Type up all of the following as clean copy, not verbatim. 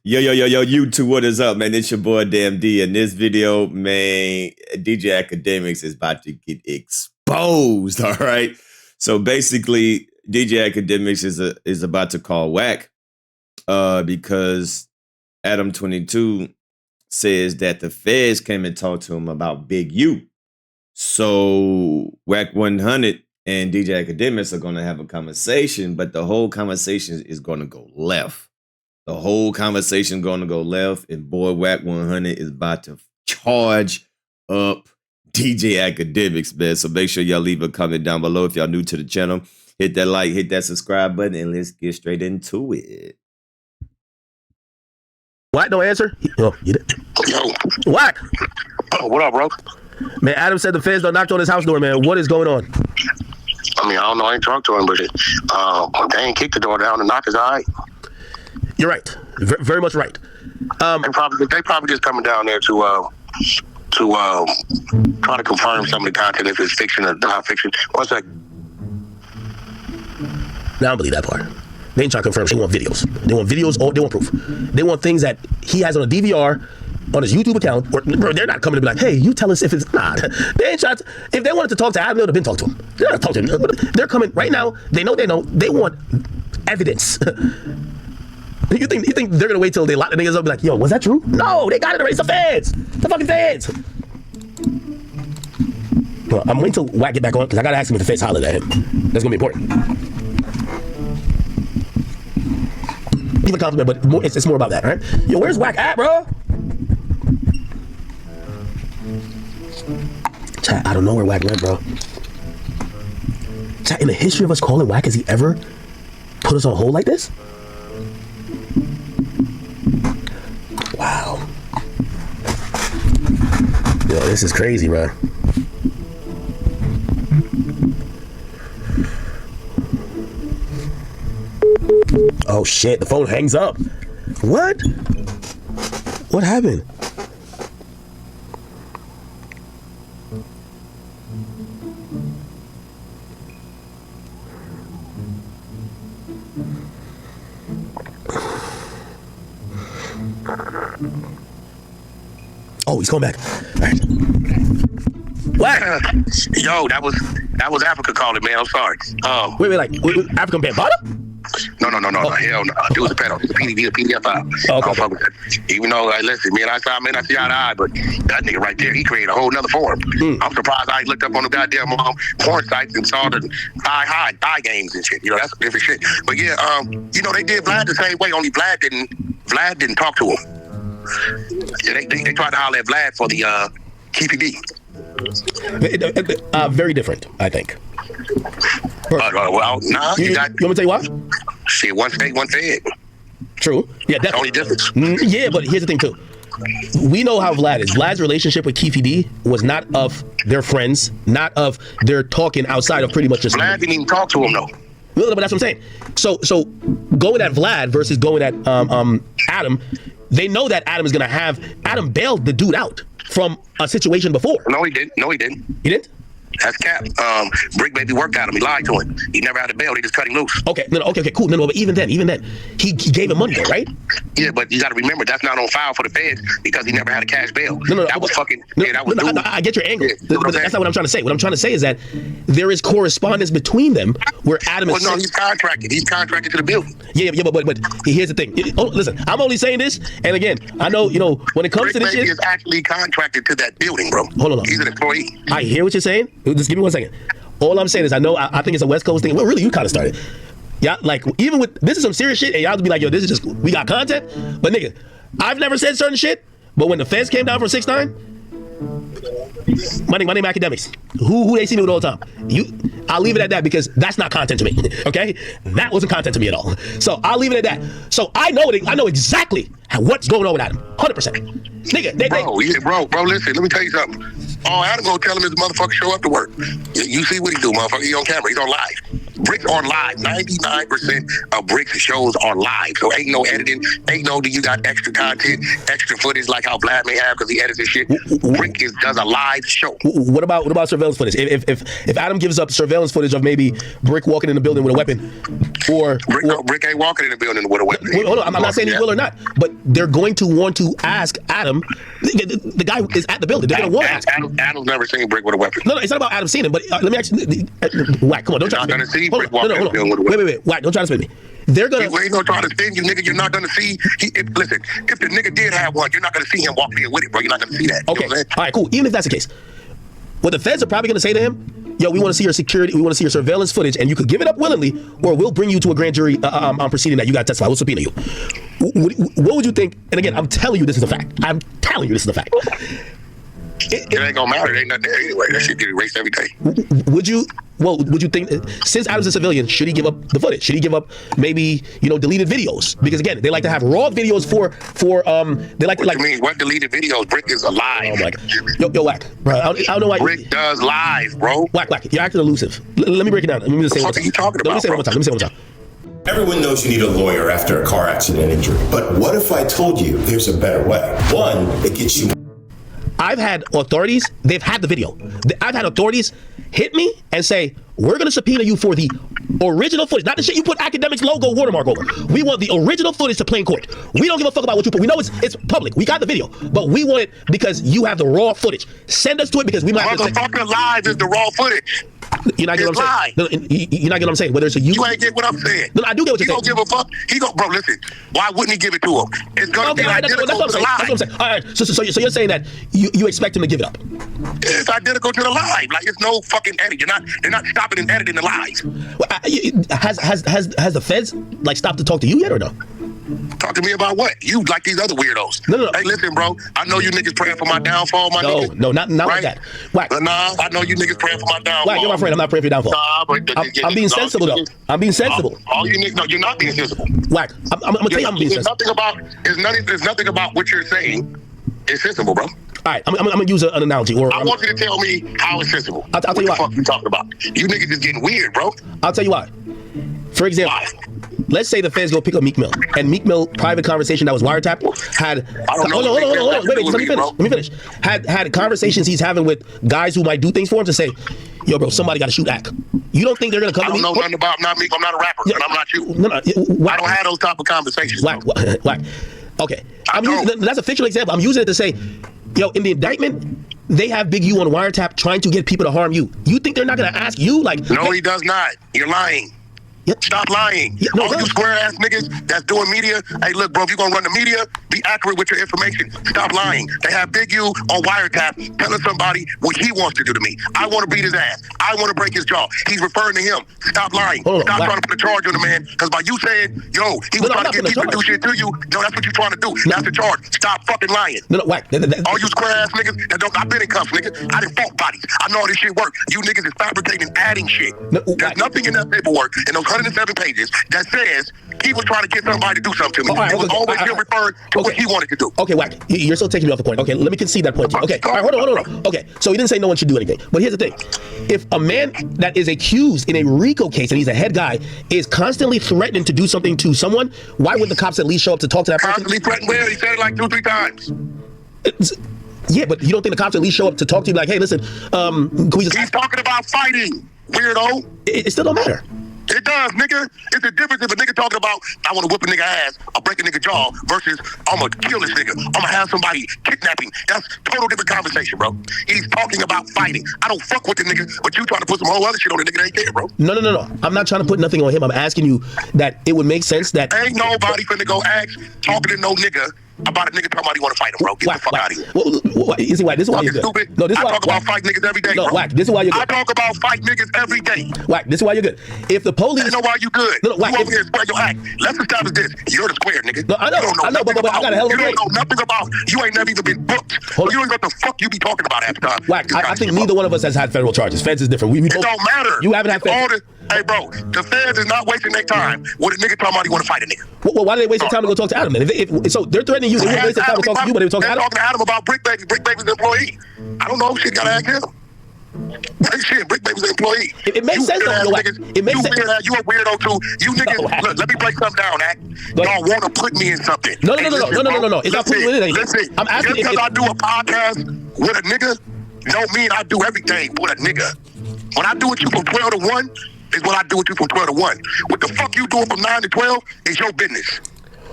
Yo, YouTube, what is up, man? It's your boy, Damn D. In this video, man, DJ Akademiks is about to get exposed, all right? So basically, DJ Akademiks is about to call Wack because Adam 22 says that the feds came and talked to him about Big U. So Wack 100 and DJ Akademiks are going to have a conversation, but the whole conversation is going to go left. The whole conversation going to go left, and boy, Wack 100 is about to charge up DJ Akademiks, man. So make sure y'all leave a comment down below if y'all new to the channel. Hit that like, hit that subscribe button, and let's get straight into it. Wack don't answer? Oh, you did. Yo. Wack. Oh, what up, bro? Man, Adam said the feds don't knock on his house door, man. What is going on? I mean, I don't know. I ain't talked to him, but they ain't kicked the door down. The knock is all right. You're right. Very much right. They probably just coming down there to try to confirm some of the content, if it's fiction or not fiction. One second. I don't believe that part. They ain't trying to confirm. They want videos. They want videos, or they want proof. They want things that he has on a DVR on his YouTube account. Or bro, they're not coming to be like, hey, you tell us if it's not. They ain't trying to, if they wanted to talk to Adam, they would have been talked to him. They're not talking to him. They're coming right now. They know. They want evidence. You think they're gonna wait till they lock the niggas up and be like, yo, was that true? No, they got it already. It's the feds. The fucking feds. Well, I'm waiting till Wack get back on because I gotta ask him if the feds hollered at him. That's gonna be important. Leave a compliment, but more, it's more about that, right? Yo, where's Wack at, bro? Chat, I don't know where Wack went, bro. Chat, in the history of us calling Wack, has he ever put us on hold like this? Wow. Yo, this is crazy, bro. Oh shit, the phone hangs up. What? What happened? Oh, he's coming back. All right. What? Yo, that was Africa calling, man. I'm sorry. Wait, African Bambata? No, hell no. It was a pedo. It was a PDF file. Oh, okay. I don't fuck with that. Even though, listen, man, I see eye to eye, but that nigga right there, he created a whole nother forum. I'm surprised I looked up on the goddamn porn sites and saw the thigh games and shit. You know, that's different shit. But yeah, you know, they did Vlad the same way. Only Vlad didn't talk to him. Yeah, they tried to holler at Vlad for the TPD. Very different, I think. Well, nah. You want me to tell you why? Shit, one state, one fed. True. Yeah, definitely. Only difference. Yeah, but here's the thing, too. We know how Vlad is. Vlad's relationship with Keefe D was not of their friends, not of their talking outside of pretty much just... Vlad didn't even talk to him, though. No, but that's what I'm saying. So going at Vlad versus going at Adam, they know that Adam is going to have... Adam bailed the dude out from a situation before. No, he didn't. He didn't? That's cap. Brick Baby worked out him. He lied to him. He never had a bail. They just cut him loose. Okay, okay, cool. No, but even then, he gave him money though, right? Yeah, but you got to remember that's not on file for the feds because he never had a cash bail. That was fucking. I get your angle, but that's not what I'm trying to say. What I'm trying to say is that there is correspondence between them where Adam is. Well, no, he's contracted. He's contracted to the building. Yeah, but here's the thing. Listen, I'm only saying this, and again, I know when it comes Brick to this Baby shit, is actually contracted to that building, bro. Hold on. He's an employee. I hear what you're saying. Just give me 1 second. All I'm saying is I think it's a West Coast thing. Well, really, you kind of started. Yeah, like even with this is some serious shit, and y'all be like, yo, this is just we got content. But nigga, I've never said certain shit. But when the feds came down from 6ix9ine, my name Akademiks. Who they see me with all the time. I'll leave it at that because that's not content to me. Okay, that wasn't content to me at all. So I'll leave it at that. So I know exactly what's going on with Adam. 100%. Nigga, bro, listen. Let me tell you something. Oh, Adam gonna tell him his motherfucker show up to work. You see what he do, motherfucker. He on camera. He's on live. Bricks are live. 99% of Bricks shows are live. So ain't no editing. Ain't no do you got extra content, extra footage like how Vlad may have because he edits his shit. Brick does a live show. What about surveillance footage? If Adam gives up surveillance footage of maybe Brick walking in the building with a weapon, or Brick ain't walking in the building with a weapon. Hold on, I'm not saying he will or not, but they're going to want to ask Adam. The guy is at the building. They're going to want to ask. Adam's never seen Brick with a weapon. No, it's not about Adam seeing him. But let me actually, Wack, come on, don't try to spin me. Brick walking in the building with a weapon. Wait, Wack, don't try to spin me. They're gonna. He ain't gonna try to spin you, nigga. You're not gonna see. Listen, if the nigga did have one, you're not gonna see him walking in with it, bro. You're not gonna see that. Okay, all right, cool. Even if that's the case, what the feds are probably gonna say to him, yo, we want to see your security, we want to see your surveillance footage, and you could give it up willingly, or we'll bring you to a grand jury proceeding that you got to testify. We'll subpoena you. What would you think? And again, I'm telling you this is a fact. I'm telling you this is a fact. It ain't gonna matter. It ain't nothing there anyway. That shit get erased every day. Would you think, since Adam's a civilian, should he give up the footage? Should he give up maybe, deleted videos? Because again, they like to have raw videos for they like what you mean? What deleted videos? Brick is alive. Oh my God. Yo, Wack, bro. I don't know why. Brick does live, bro. Wack, you're acting elusive. Let me break it down. Let me just say what you talking about? Let me say it one more time. Everyone knows you need a lawyer after a car accident injury. But what if I told you there's a better way? One that gets you. I've had authorities, they've had the video. I've had authorities hit me and say, we're going to subpoena you for the original footage, not the shit you put Akademiks logo watermark over. We want the original footage to play in court. We don't give a fuck about what you put. We know it's public. We got the video, but we want it because you have the raw footage. Send us to it because we might have to. Motherfucker live is the raw footage. You're not getting what I'm saying. No, you're not getting what I'm saying. Whether it's a you ain't get what I'm saying. No, I do get what you're saying. He don't give a fuck. Bro, listen. Why wouldn't he give it to him? It's gonna be identical to the live. That's what I'm saying. All right. So you're saying that you expect him to give it up? It's identical to the live. Like it's no fucking edit. They're not stopping and editing the live. Has the feds stopped to talk to you yet or no? Talk to me about what? You like these other weirdos. No. Hey, listen, bro. I know you niggas praying for my downfall, my niggas. No, not right? Like that. Wack. Nah, I know you niggas praying for my downfall. Wack, you're my friend. I'm not praying for your downfall. Nah, but I'm being sensible, though. I'm being sensible. All you niggas, no, you're not being sensible. Wack, I'm gonna tell you I'm being sensible. There's nothing about what you're saying. It's sensible, bro. All right, I'm gonna use an analogy. I want you to tell me how it's sensible. I'll tell you what the why. fuck you talking about? You niggas is getting weird, bro. I'll tell you why. For example, let's say the feds go pick up Meek Mill, and Meek Mill private conversation that was wiretapped had. Hold on. Wait, let me finish. Had conversations he's having with guys who might do things for him to say, yo, bro, somebody got to shoot Ack. You don't think they're gonna come? I don't know nothing about. I'm not Meek. I'm not a rapper, and I'm not you. No, I don't have those type of conversations. Wack. Okay, that's a fictional example. I'm using it to say, yo, in the indictment, they have Big U on wiretap trying to get people to harm you. You think they're not gonna ask you? No, he does not. You're lying. Yep. Stop lying. All you square ass niggas that's doing media. Hey, look, bro, if you're gonna run the media, be accurate with your information. Stop lying. They have Big U on wiretap telling somebody what he wants to do to me. I want to beat his ass. I want to break his jaw. He's referring to him. Stop lying. Stop trying to put a charge on the man. Because by you saying, yo, he was trying to get people to do shit to you, yo, that's what you're trying to do. That's the charge. Stop fucking lying. No, Wack. All you square ass niggas that don't, I've been in cuffs, nigga. I didn't fault bodies. I know how this shit work. You niggas is fabricating, adding shit. There's nothing in that paperwork in those 107 pages that says he was trying to get somebody to do something to me. It was always him referring to what he wanted to do. Okay, Wack, you're still taking me off the point. Okay, let me concede that point to you. Okay, all right, hold on. Okay, so he didn't say no one should do anything. But here's the thing. If a man that is accused in a RICO case, and he's a head guy, is constantly threatening to do something to someone, why would the cops at least show up to talk to that person? Constantly threatening where? He said it like 2-3 times. Yeah, but you don't think the cops at least show up to talk to you like, hey, listen, can we just... He's talking about fighting, weirdo. It still don't matter. It does, nigga. It's the difference if a nigga talking about, I want to whip a nigga ass, I'll break a nigga jaw, versus I'm going to kill this nigga. I'm going to have somebody kidnapping. That's total different conversation, bro. He's talking about fighting. I don't fuck with the nigga, but you trying to put some whole other shit on the nigga that ain't there, bro. No. I'm not trying to put nothing on him. I'm asking you that it would make sense that... Ain't nobody finna go ask, talking to no nigga about a nigga talking about he want to fight him, bro. Get the fuck out of here. You see why? This is why you're good. Stupid. No, this is why, I talk about fight niggas every day, bro. Wack, this is why you're good. I talk about fight niggas every day. Wack, this is why you're good. If the police... I know why you good. No, Wack, you over here square your act. Let's establish this. You're the square, nigga. No, I know, but I got a hell of a You don't know nothing about... You ain't never even been booked. You ain't got the fuck you be talking about half the time. Wack, I think neither one of us has had federal charges. Feds is different. It don't matter. You haven't had feds. Hey, bro, the feds is not wasting their time with a nigga talking about he want to fight a nigga. Well, why do they waste their time to go talk to Adam then? So they're threatening you. They wouldn't waste their time to talk to you, but they would talk to Adam. They're talking to Adam about Brick Baby's employee. I don't know. Shit, gotta ask him. Shit, Brick Baby's an employee. It makes sense though. It makes sense. You a weirdo too. You niggas, look, let me break something down, Act. Y'all want to put me in something. No. It's not putting you in anything. Listen, I'm asking just because I do a podcast with a nigga, don't mean I do everything with a nigga. When I do with you from 12 to 1, is what I do with you from 12 to 1. What the fuck you doing from 9 to 12 is your business.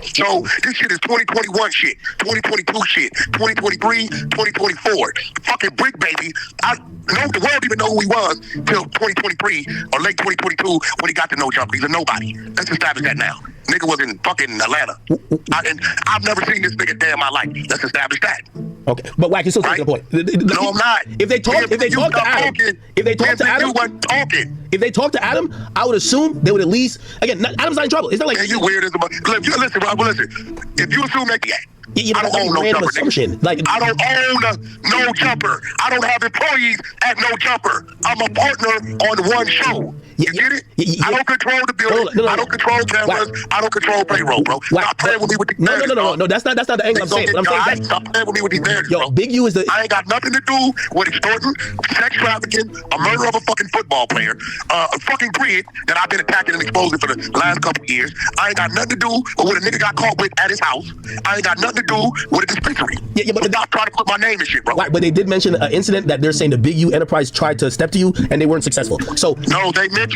So this shit is 2021 shit, 2022 shit, 2023, 2024. Fucking Brick Baby, I know the world even know who he was till 2023 or late 2022 when he got to No Jumper. He's a nobody. Let's establish that now. Nigga was in fucking Atlanta. I've never seen this nigga day in my life. Let's establish that. Okay, but Wack, you're still taking the point. No, I'm not. If they talk to Adam, I would assume they would at least, again, Adam's not in trouble. It's not like you weird as a listen, bro. Listen, if you assume that, I don't own No Jumper. Assumption. I don't own No Jumper. I don't have employees at No Jumper. I'm a partner on one show. You get it? I don't control the building. I don't control cameras. I don't control payroll, bro. Stop playing with me with the No. That's not the angle I'm saying. But I'm saying stop playing with me with these narratives, bro. Big U is the. I ain't got nothing to do with extorting, sex trafficking, a murder of a fucking football player, a fucking grid that I've been attacking and exposing for the last couple of years. I ain't got nothing to do with what a nigga got caught with at his house. I ain't got nothing to do with a dispensary. But stop trying to put my name in shit, bro. Right, but they did mention an incident that they're saying the Big U Enterprise tried to step to you and they weren't successful. So no, they mentioned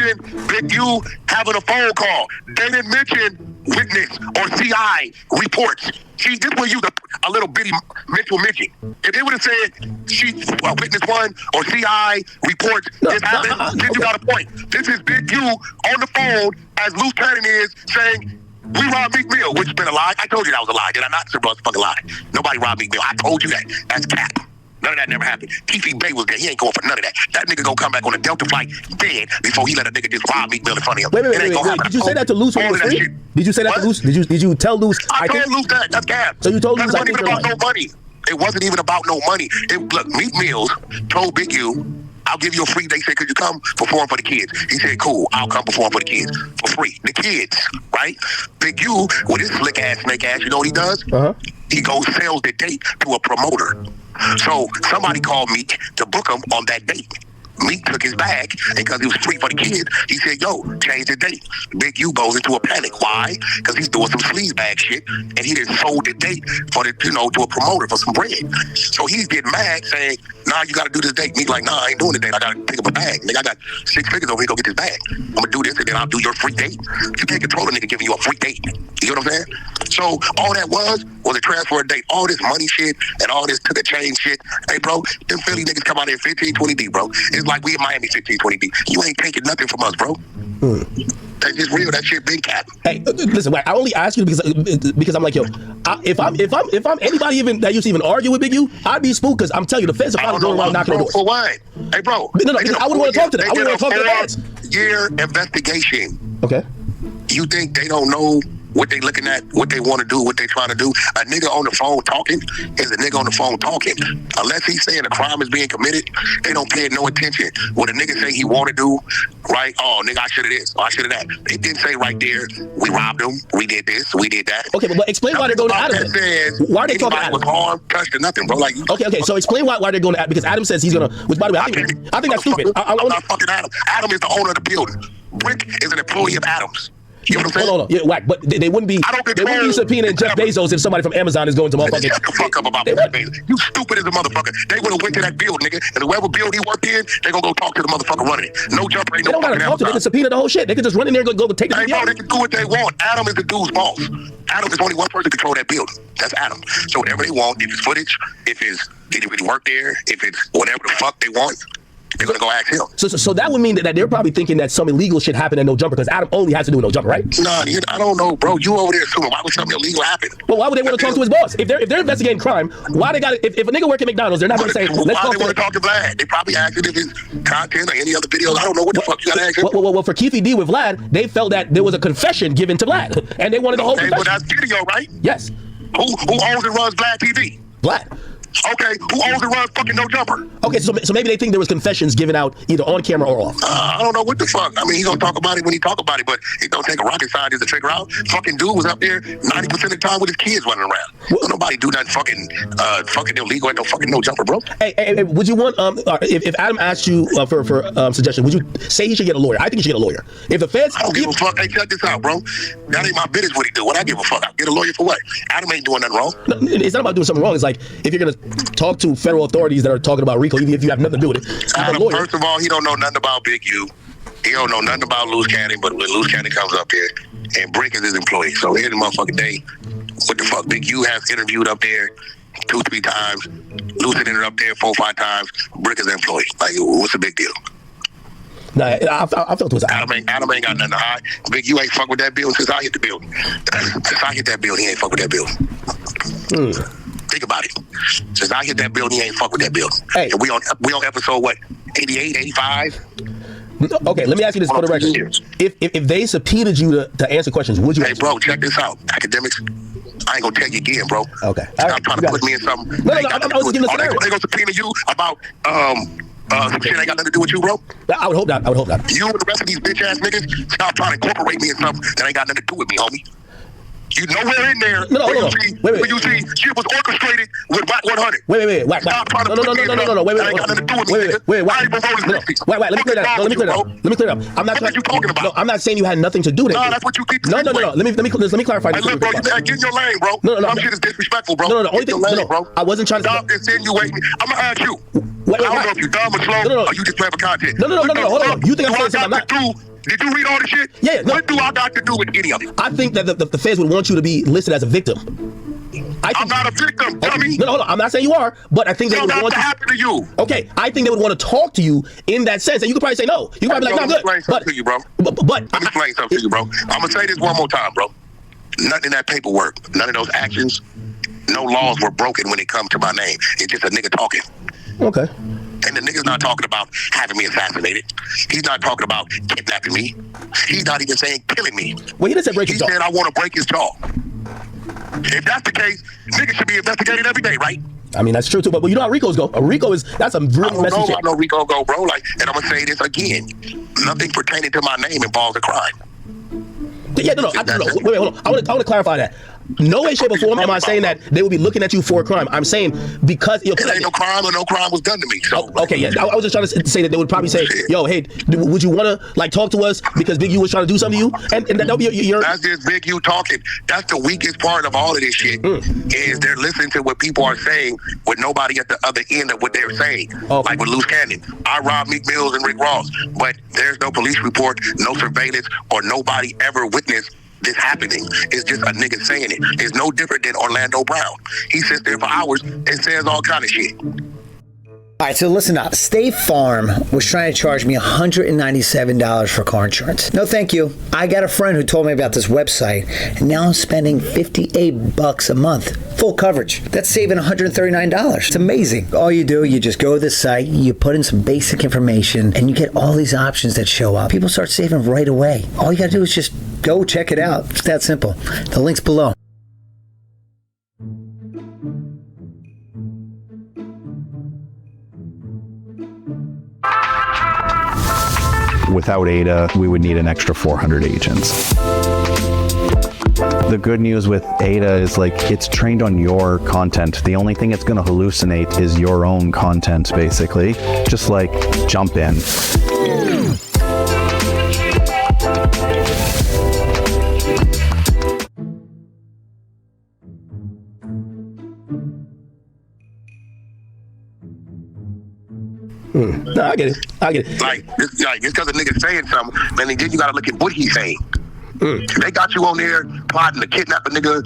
Big U having a phone call. They didn't mention witness or CI reports. See, this will use a little bitty mental midget. If they would have said she witness one or CI reports this happened, then you got a point. This is Big U on the phone as Loose Cannon is saying, we robbed Meek Mill, which has been a lie. I told you that was a lie. Did I not? It was a fucking lie. Nobody robbed Meek Mill. I told you that. That's cap. None of that never happened. Keefe Bay was there. He ain't going for none of that. That nigga gonna come back on a Delta flight dead before he let a nigga just rob Meek Mill in front of him. Wait. Did you say that to Loose when he was free? Did you say that to Loose? Did you tell Loose? I told Loose that. That's cap. So you told Loose that wasn't even about no money. It wasn't even about no money. Look, Meek Mills told Big U, I'll give you a free. They said, could you come perform for the kids? He said, cool, I'll come perform for the kids for free. The kids, right? Big U, with his slick ass, snake ass, you know what he does? He goes sells the date to a promoter. So somebody called Meek to book him on that date. Meek took his bag, and because he was free for the kids, he said, yo, change the date. Big U goes into a panic. Why? Because he's doing some sleaze bag shit, and he just sold the date for the, to a promoter for some bread. So he's getting mad, saying, nah, you got to do this date. Meek like, nah, I ain't doing the date. I got to pick up a bag. Nigga, I got 6 figures over here, go get this bag. I'm going to do this, and then I'll do your free date. You can't control a nigga giving you a free date. You know what I'm saying? So all that was a transfer date. All this money shit and all this took a chain shit. Hey, bro, them Philly niggas come out here 15, 20 deep, bro. It's like we in Miami 15, 20 deep. You ain't taking nothing from us, bro. That's just real. That shit big cap. Hey, listen, I only ask you because I'm like, yo, if I'm anybody even that used to even argue with Big U, I'd be spooked because I'm telling you, the feds are probably going around knocking on doors. For what? Hey, bro. No, I wouldn't want to talk to them. I wouldn't want to talk to the feds. 4-year investigation. Okay. You think they don't know what they looking at, what they want to do, what they trying to do? A nigga on the phone talking is a nigga on the phone talking. Unless he's saying a crime is being committed, they don't pay no attention. What a nigga say he want to do, right? Oh, nigga, I should have this, or I should have that. They didn't say right there, we robbed him, we did this, we did that. Okay, but explain why they're going to Adam. Why are they talking to Adam? Was harmed, touched, or nothing, bro. Like, okay, so explain why they're going to Adam, because Adam says he's going to, which by the way, I think that's stupid. I'm not fucking Adam. Adam is the owner of the building. Brick is an employee of Adam's. You know what I'm saying? Hold on. Yeah, Wack, but they wouldn't be subpoenaing Jeff Bezos if somebody from Amazon is going to motherfucking. Shut the fuck up about Jeff Bezos. You stupid as a motherfucker. They would have went to that build, nigga, and whoever build he worked in, they gonna go talk to the motherfucker running it. No Jumper ain't no fucking Amazon. They don't gotta talk to. They can subpoena the whole shit. They can just run in there and go take the video. Bro, they can do what they want. Adam is the dude's boss. Adam is only one person control that building. That's Adam. So whatever they want, if it's footage, if it's did he really work there, if it's whatever the fuck they want, they're gonna go ask him. So that would mean that they're probably thinking that some illegal shit happened at No Jumper because Adam only has to do with No Jumper, right? Nah, I don't know, bro. You over there assuming why would something illegal happen? Well, why would they want to talk to his boss? If they're investigating crime, why they got if a nigga work at McDonald's, they're not gonna say let's talk to. Why they want to talk to Vlad? They probably asked him if it's content or any other videos. I don't know what the fuck you gotta ask him. Well, for Keefe D with Vlad, they felt that there was a confession given to Vlad, and they wanted the whole confession. Well, that's video, right? Yes. Who owns and runs Vlad TV? Vlad. Okay, who owns and runs fucking No Jumper? Okay, so maybe they think there was confessions given out either on camera or off. I don't know what the fuck. I mean, he gonna talk about it when he talk about it, but it don't take a rocket scientist to figure out. Fucking dude was up there 90% of the time with his kids running around. Don't nobody do nothing fucking illegal at no fucking No Jumper, bro. Hey, would you want if Adam asked you for suggestion, would you say he should get a lawyer? I think he should get a lawyer. If the feds, I don't give a fuck. Hey, check this out, bro. That ain't my business what he do. What I give a fuck. I get a lawyer for what? Adam ain't doing nothing wrong. No, it's not about doing something wrong. It's like if you're gonna talk to federal authorities that are talking about RICO, even if you have nothing to do with it. Adam, first of all, he don't know nothing about Big U. He don't know nothing about Loose Cannon, but when Loose Cannon comes up here, and Brick is his employee. So every motherfucking day, what the fuck? Big U has interviewed up there 2-3 times. Loose ended up there 4-5 times. Brick is an employee. Like, what's the big deal? Nah, I felt it was Adam ain't got nothing to hide. Big U ain't fuck with that bill since I hit the bill. Since I hit that bill, he ain't fuck with that bill. Think about it. Since I hit that bill, he ain't fuck with that bill. Hey. And we on episode what? 88, 85? Okay, let me ask you this for the record. If they subpoenaed you to answer questions, would you? Hey, bro, check this out. Academics, I ain't gonna tell you again, bro. Okay. Stop trying to put me in something. No, I was giving a scenario. They gonna subpoena you about some shit ain't got nothing to do with you, bro. I would hope not. You and the rest of these bitch ass niggas stop trying to incorporate me in something that ain't got nothing to do with me, homie. You nowhere in there where you see shit was orchestrated with Wack 100. Wait, Wack. Stop trying to put me in something that ain't got nothing to do with me, nigga. Wait, I ain't even voted 60. Wait, let me clear that. Let me clear it up. I'm not what you talking about? No, I'm not saying you had nothing to do with it. No, that's what you keep No. Let me clarify this. Hey, look, bro, you get in your lane, bro. No. Some shit is disrespectful, bro. No. Only thing, bro. I wasn't trying to. Stop insinuating me. I'm gonna ask you. Wait, I don't know if you're dumb or slow or you just playing for content. No. Hold on. You think I'm saying something I'm not? Did you read all the shit? Yeah. No. What do I got to do with any of it? I think that the feds would want you to be listed as a victim. I'm not a victim, dummy. No, hold on. I'm not saying you are, but I think they would want to happen to you. Okay, I think they would want to talk to you in that sense, and you could probably say no. You could probably be like, no, I'm good. Let me explain something to you, bro. But let me explain something to you, bro. I'm gonna say this one more time, bro. Nothing in that paperwork, none of those actions, no laws were broken when it comes to my name. It's just a nigga talking. Okay. And the nigga's not talking about having me assassinated. He's not talking about kidnapping me. He's not even saying killing me. Well, he didn't say break his jaw. He said I want to break his jaw. If that's the case, niggas should be investigated every day, right? I mean, that's true too, but you know how RICO's go. A RICO that's a really messy shit. I know RICO go, bro. Like, and I'm gonna say this again. Nothing pertaining to my name involves a crime. Yeah, no. Wait, hold on. I want to clarify that. No way, shape, or form am I saying that they will be looking at you for a crime. I'm saying because it ain't no crime or no crime was done to me. So okay, yeah. I was just trying to say that they would probably say, "Yo, hey, would you want to like talk to us because Big U was trying to do something to you?" And that'll be your. That's just Big U talking. That's the weakest part of all of this shit. Is they're listening to what people are saying with nobody at the other end of what they're saying. Like with Loose Cannon, I robbed Meek Mills and Rick Ross, but there's no police report, no surveillance, or nobody ever witnessed this happening. It's just a nigga saying it. It's no different than Orlando Brown. He sits there for hours and says all kind of shit. All right, so listen up. State Farm was trying to charge me $197 for car insurance. No, thank you. I got a friend who told me about this website, and now I'm spending $58 a month. Full coverage. That's saving $139. It's amazing. All you do, you just go to the site, you put in some basic information, and you get all these options that show up. People start saving right away. All you got to do is just go check it out. It's that simple. The link's below. Without Ada, we would need an extra 400 agents. The good news with Ada is like it's trained on your content. The only thing it's going to hallucinate is your own content, basically. Just like jump in. No, I get it. Like, just because a nigga's saying something, man, then you gotta look at what he's saying. If they got you on there plotting to kidnap a nigga,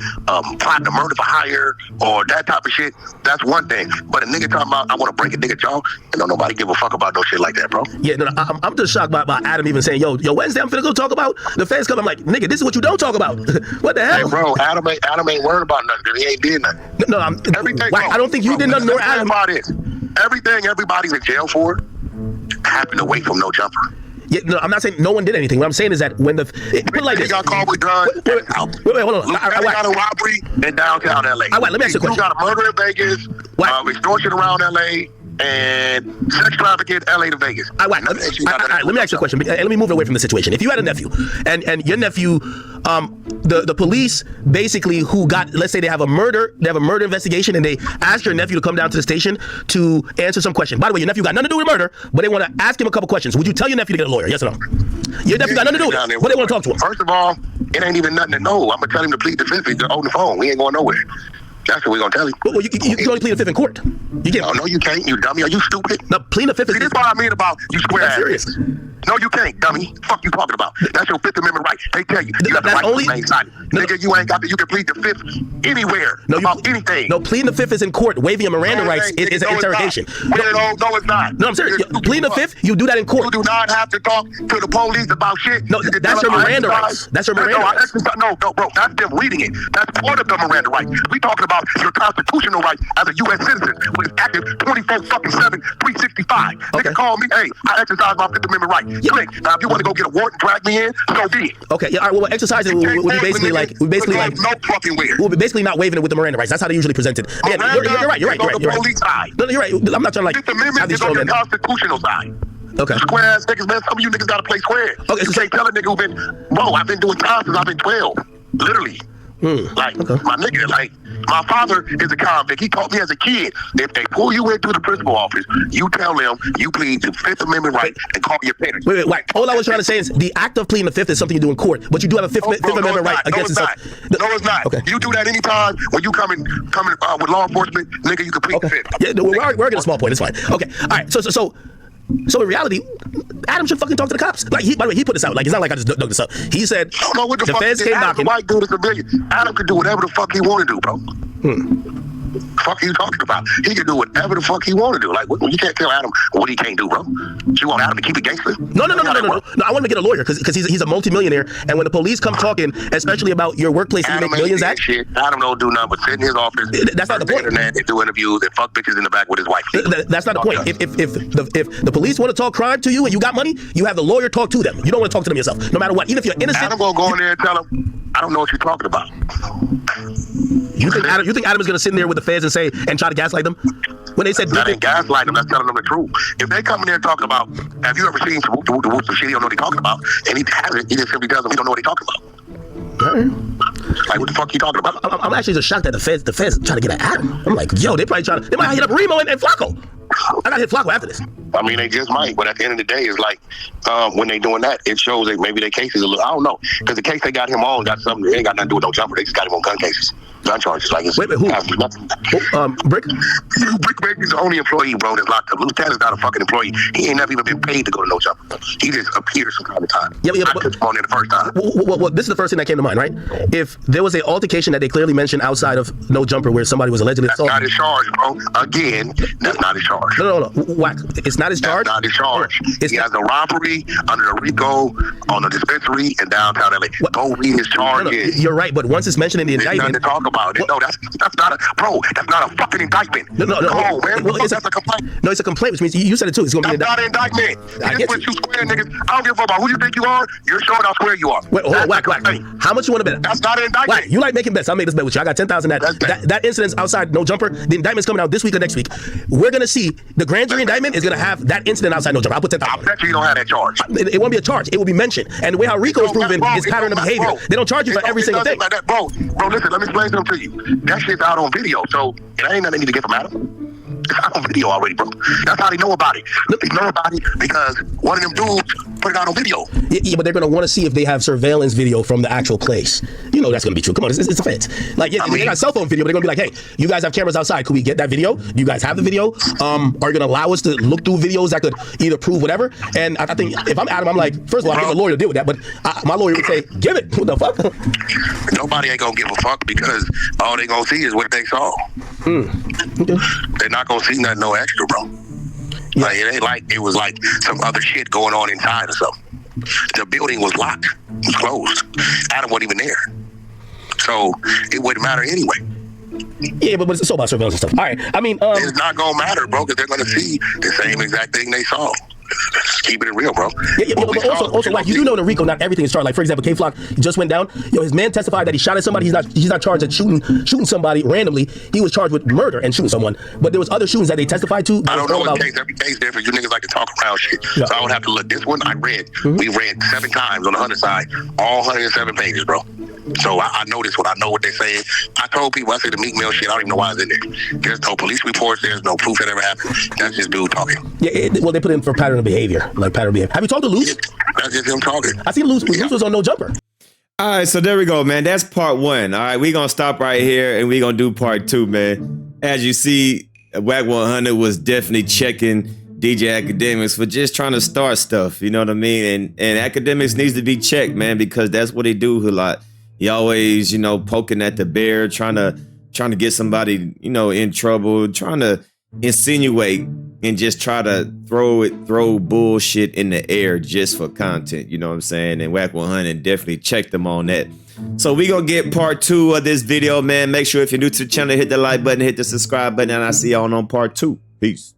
plotting to murder for hire, or that type of shit, that's one thing. But a nigga talking about, I want to break a nigga jaw, and don't nobody give a fuck about no shit like that, bro. Yeah, no, I'm just shocked by Adam even saying, yo, Wednesday, I'm finna go talk about the feds coming. I'm like, nigga, this is what you don't talk about. What the hell? Hey, bro, Adam ain't worried about nothing, because he ain't did nothing. No, everything. Wack, I don't think you did nothing, nor Adam. Everything everybody's in jail for happened away from No Jumper. Yeah, no, I'm not saying no one did anything. What I'm saying is that when put it like this. He got caught with guns. Wait, hold on. I got a robbery in downtown LA. Let me ask you a question. You got a murder in Vegas, extortion around LA, and sex trafficking LA to Vegas. Let me ask you a question. Let me move away from the situation. If you had a nephew, and your nephew, the police basically let's say they have a murder investigation, and they ask your nephew to come down to the station to answer some question. By the way, your nephew got nothing to do with murder, but they want to ask him a couple questions. Would you tell your nephew to get a lawyer? Yes or no? Your nephew got nothing to do with it, but they want to talk to him. First of all, it ain't even nothing to know. I'm gonna tell him to plead the fifth. He's on the phone. We ain't going nowhere. That's what we're gonna tell you. Well, you can only plead the fifth in court. You can't. No, you can't. You dummy. Are you stupid? No, plead the fifth is. This is what I mean about you square ass. Serious. No, you can't, dummy. Fuck you talking about? That's your Fifth Amendment right. They tell you got the right to remain silent. Nigga, you ain't got you can plead the fifth anywhere about anything. No, pleading the fifth is in court. Waiving your Miranda rights is an interrogation. No, it's not. No, I'm serious. Pleading the fifth, you do that in court. You do not have to talk to the police about shit. No, that's your Miranda rights. That's your Miranda rights. No, bro, that's them reading it. That's part of the Miranda rights. We talking about your constitutional rights as a U.S. citizen, which is active 24/7, 365. Okay. Nigga call me, hey, I exercise my Fifth Amendment right. Yeah. Click. Now, if you want to go get a warrant and drag me in, so be it. Okay, yeah, all right, well, exercising would be basically like, no fucking weird. we'll be basically not waiving it with the Miranda rights. That's how they usually present it. Yeah, you're right. No, you're right. I'm not trying to like. Fifth Amendment is on the constitutional side. Okay. Square ass niggas, man. Some of you niggas gotta play square. Okay, you can't tell a nigga who been, bro, I've been doing time since I've been 12. Literally. My nigga, like, my father is a convict. He taught me as a kid, if they pull you into the principal office, you tell them you plead the Fifth Amendment right and call your parents. Wait. All I was trying to say is the act of pleading the fifth is something you do in court, but you do have a Fifth Amendment right against yourself. No, it's not. Okay. You do that anytime when you coming with law enforcement, nigga, you can plead the fifth. Yeah, we're getting a small point. It's fine. Okay. All right. So in reality, Adam should fucking talk to the cops. Like, by the way, he put this out. Like, it's not like I just dug this up. He said the feds came knocking. White dude is a million. Adam can do whatever the fuck he want to do, bro. Fuck are you talking about? He can do whatever the fuck he want to do. Like, you can't tell Adam what he can't do, bro. You want Adam to keep it gangster? No. I want to get a lawyer because he's a multimillionaire, and when the police come talking, especially about your workplace and you make millions at shit, Adam don't do nothing but sit in his office. That's not the point. Internet and do interviews and fuck bitches in the back with his wife. That's not the point. If the police want to talk crime to you and you got money, you have the lawyer talk to them. You don't want to talk to them yourself, no matter what. Even if you're innocent, Adam gonna go in there and tell him, I don't know what you're talking about. You think Adam is gonna sit in there with the feds and try to gaslight them? When they said that ain't gaslighting them, that's telling them the truth. If they come in there talking about, have you ever seen some shit he don't know what he talking about? And he hasn't, he just simply tells them he don't know what he talking about. Like, what the fuck you talking about? I'm actually just shocked that the feds trying to get at Adam. I'm like, yo, they might hit up Remo and Flacco. I gotta hit Flacco after this. I mean, they just might, but at the end of the day, it's like when they doing that, it shows that maybe their case is a little, I don't know, because the case they got him on got something, it ain't got nothing to do with no jumper. They just got him on gun cases, gun charges. Like, it's who? Brick? Brick is the only employee, bro, that's locked up. Lieutenant's not a fucking employee. He ain't never even been paid to go to no jumper. He just appears from time to time. Yeah, I took him on there the first time. Well, this is the first thing that came to mind, right? If there was an altercation that they clearly mentioned outside of no jumper where somebody was allegedly assaulted. That's not his charge, bro. Again, that's not his charge. No. Wack. It's not his charge? That's not his charge. He has a robbery under the RICO on a dispensary in downtown LA. Go read his charges. You're right, but once it's mentioned in the indictment. There's nothing to talk about. No, that's not that's not a fucking indictment. No, man. That's a complaint. No, it's a complaint, which means you said it too. It's going to be not an indictment. This what you square niggas. I don't give a fuck about who you think you are. You're showing how square you are. Wait, hold on, Wack. How much you want to bet? That's not an indictment. Wack, you like making bets. I'll make this bet with you. I got 10,000 that incident's outside no jumper. The indictment's coming out this week or next week. We're going to see the grand jury indictment is going to have that incident outside no jumper. I'll put 10,000. I bet you don't have that charge. It won't be a charge. It will be mentioned. And the way how RICO is proven is pattern of behavior. They don't charge you for every single thing. Like that, bro, listen, let me explain something to you. That shit's out on video, so it ain't nothing they need to get from Adam. It's out on video already, bro. That's how they know about it. They know about it because one of them dudes put it out on video. Yeah, but they're going to want to see if they have surveillance video from the actual place. You know that's going to be true. Come on, it's a fence. Like, yeah, they got cell phone video, but they're going to be like, hey, you guys have cameras outside. Could we get that video? Do you guys have the video? Are you going to allow us to look through videos that could either prove whatever? And I think if I'm Adam, I'm like, first of all, I give a lawyer to deal with that, but my lawyer would say, give it. What the fuck? Nobody ain't going to give a fuck because all they going to see is what they saw. Okay. They're not going to see nothing no extra, bro. Yeah. Like, it ain't like it was like some other shit going on inside or something. The building was locked. It was closed. Adam wasn't even there. So it wouldn't matter anyway. Yeah, but it's all about surveillance and stuff. All right. I mean, it's not going to matter, bro, because they're going to see the same exact thing they saw. keeping it real, bro. Yeah, but also, like, you do know in Rico, not everything is charged. Like, for example, K-Flock just went down. His man testified that he shot at somebody. He's not charged at shooting somebody randomly. He was charged with murder and shooting someone. But there was other shootings that they testified to. I don't know what case. Every case different. You niggas like to talk around shit. Yeah. So I would have to look. This one I read. We read 7 times on the Hunter side, all 107 pages, bro. So I know this one. I know what they're saying. I told people, I said the Meek Mill shit, I don't even know why it's in there. There's no police reports. There's no proof that ever happened. That's just dude talking. Yeah, well, they put in for pattern of behavior. Like pattern of behavior. Have you talked to Luce? That's just him talking. I see Luce was on No Jumper. All right, so there we go, man. That's part 1. All right, we're going to stop right here and we're going to do part 2, man. As you see, Wack 100 was definitely checking DJ Akademiks for just trying to start stuff. You know what I mean? And Akademiks needs to be checked, man, because that's what he do a lot. He always, you know, poking at the bear, trying to get somebody, you know, in trouble, trying to insinuate and just try to throw bullshit in the air just for content. You know what I'm saying? And Wack 100 definitely checked them on that. So we gonna get part 2 of this video, man. Make sure if you're new to the channel, hit the like button, hit the subscribe button, and I'll see y'all on part 2. Peace.